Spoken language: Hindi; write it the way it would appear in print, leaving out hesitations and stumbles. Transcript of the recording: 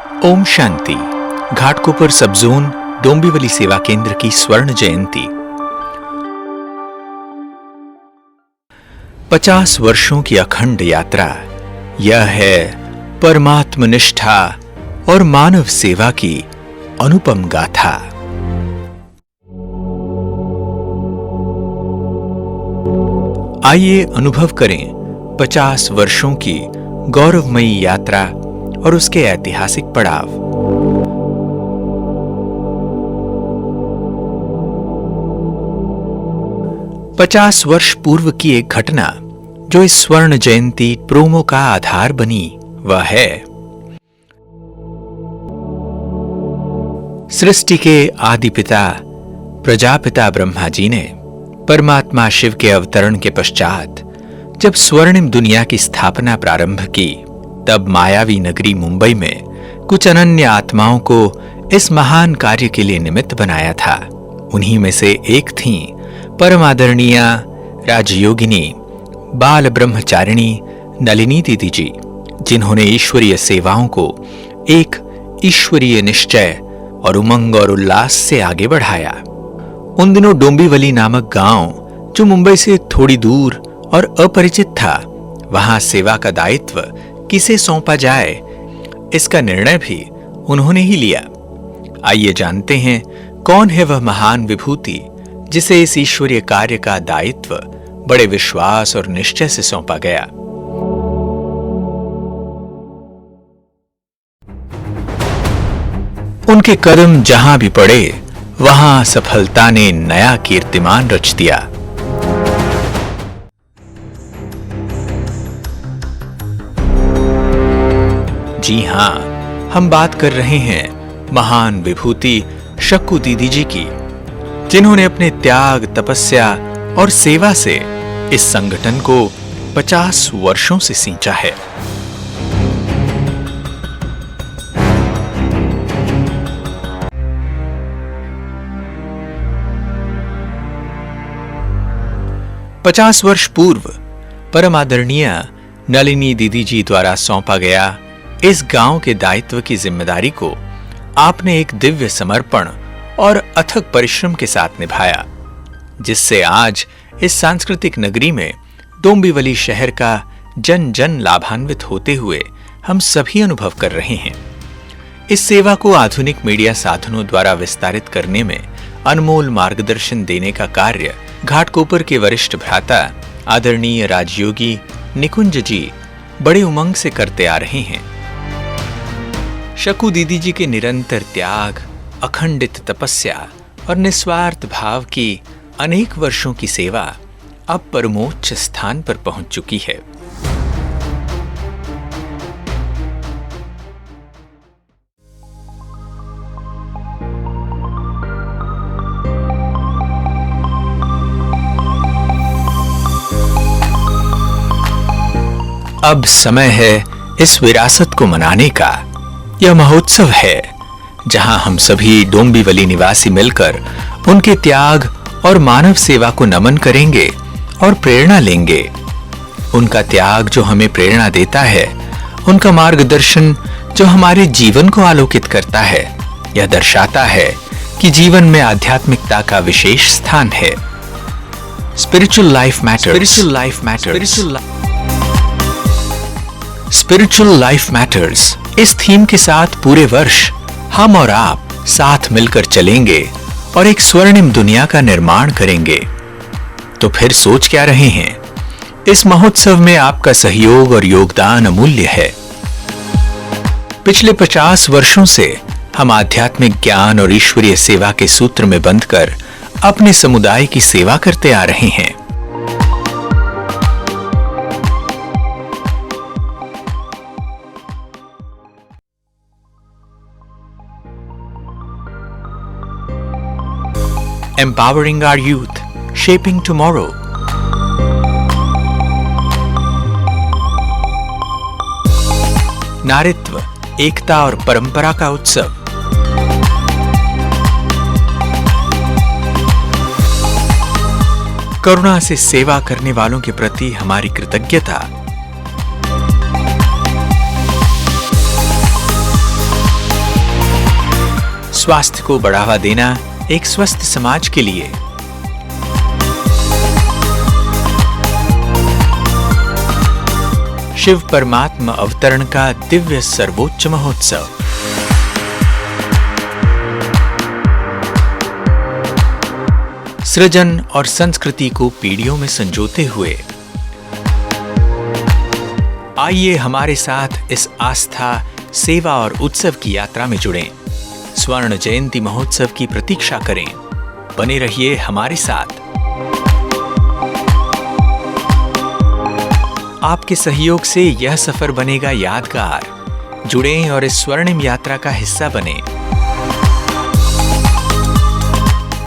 ओम शांति। घाटकोपर सब जोन डोंबिवली सेवा केंद्र की स्वर्ण जयंती। 50 वर्षों की अखंड यात्रा, यह है परमात्म निष्ठा और मानव सेवा की अनुपम गाथा। आइए अनुभव करें 50 वर्षों की गौरवमयी यात्रा और उसके ऐतिहासिक पड़ाव। पचास वर्ष पूर्व की एक घटना जो इस स्वर्ण जयंती प्रोमो का आधार बनी, वह है सृष्टि के आदि पिता प्रजापिता ब्रह्मा जी ने परमात्मा शिव के अवतरण के पश्चात जब स्वर्णिम दुनिया की स्थापना प्रारंभ की, तब मायावी नगरी मुंबई में कुछ अनन्य आत्माओं को इस महान कार्य के लिए निमित्त बनाया था। उन्हीं में से एक थी परम आदरणीय राजयोगिनी बाल ब्रह्मचारिणी नलिनी दीदी जी, जिन्होंने ईश्वरीय सेवाओं को एक ईश्वरीय निश्चय और उमंग और उल्लास से आगे बढ़ाया। उन दिनों डोंबिवली नामक गांव, जो मुंबई से थोड़ी दूर और अपरिचित था, वहां सेवा का दायित्व किसे सौंपा जाए, इसका निर्णय भी उन्होंने ही लिया। आइए जानते हैं कौन है वह महान विभूति जिसे इस ईश्वरीय कार्य का दायित्व बड़े विश्वास और निश्चय से सौंपा गया। उनके कदम जहां भी पड़े, वहां सफलता ने नया कीर्तिमान रच दिया। जी हां, हम बात कर रहे हैं महान विभूति शक्कू दीदी जी की, जिन्होंने अपने त्याग, तपस्या और सेवा से इस संगठन को 50 वर्षों से सींचा है। पचास वर्ष पूर्व परम आदरणीय नलिनी दीदी जी द्वारा सौंपा गया इस गांव के दायित्व की जिम्मेदारी को आपने एक दिव्य समर्पण और अथक परिश्रम के साथ निभाया, जिससे आज इस सांस्कृतिक नगरी में डोंबिवली शहर का जन जन लाभान्वित होते हुए हम सभी अनुभव कर रहे हैं। इस सेवा को आधुनिक मीडिया साधनों द्वारा विस्तारित करने में अनमोल मार्गदर्शन देने का कार्य घाटकोपर के वरिष्ठ भ्राता आदरणीय राजयोगी निकुंज जी बड़े उमंग से करते आ रहे हैं। शक्कू दीदी जी के निरंतर त्याग, अखंडित तपस्या और निस्वार्थ भाव की अनेक वर्षों की सेवा अब परमोच्च स्थान पर पहुंच चुकी है। अब समय है इस विरासत को मनाने का। यह महोत्सव है जहां हम सभी डोंबिवली निवासी मिलकर उनके त्याग और मानव सेवा को नमन करेंगे और प्रेरणा लेंगे। उनका त्याग जो हमें प्रेरणा देता है, उनका मार्गदर्शन जो हमारे जीवन को आलोकित करता है, यह दर्शाता है कि जीवन में आध्यात्मिकता का विशेष स्थान है। Spiritual life matters. Spiritual life matters, इस थीम के साथ पूरे वर्ष हम और आप साथ मिलकर चलेंगे और एक स्वर्णिम दुनिया का निर्माण करेंगे। तो फिर सोच क्या रहे हैं? इस महोत्सव में आपका सहयोग और योगदान अमूल्य है। पिछले 50 वर्षों से हम आध्यात्मिक ज्ञान और ईश्वरीय सेवा के सूत्र में बंधकर अपने समुदाय की सेवा करते आ रहे हैं। Empowering our youth, shaping tomorrow. नारीत्व, एकता और परंपरा का उत्सव। करुणा से सेवा करने वालों के प्रति हमारी कृतज्ञता। स्वास्थ्य को बढ़ावा देना एक स्वस्थ समाज के लिए। शिव परमात्मा अवतरण का दिव्य सर्वोच्च महोत्सव। सृजन और संस्कृति को पीढ़ियों में संजोते हुए आइए हमारे साथ इस आस्था, सेवा और उत्सव की यात्रा में जुड़ें। स्वर्ण जयंती महोत्सव की प्रतीक्षा करें। बने रहिए हमारे साथ। आपके सहयोग से यह सफर बनेगा यादगार। जुड़ें और इस स्वर्णिम यात्रा का हिस्सा बनें।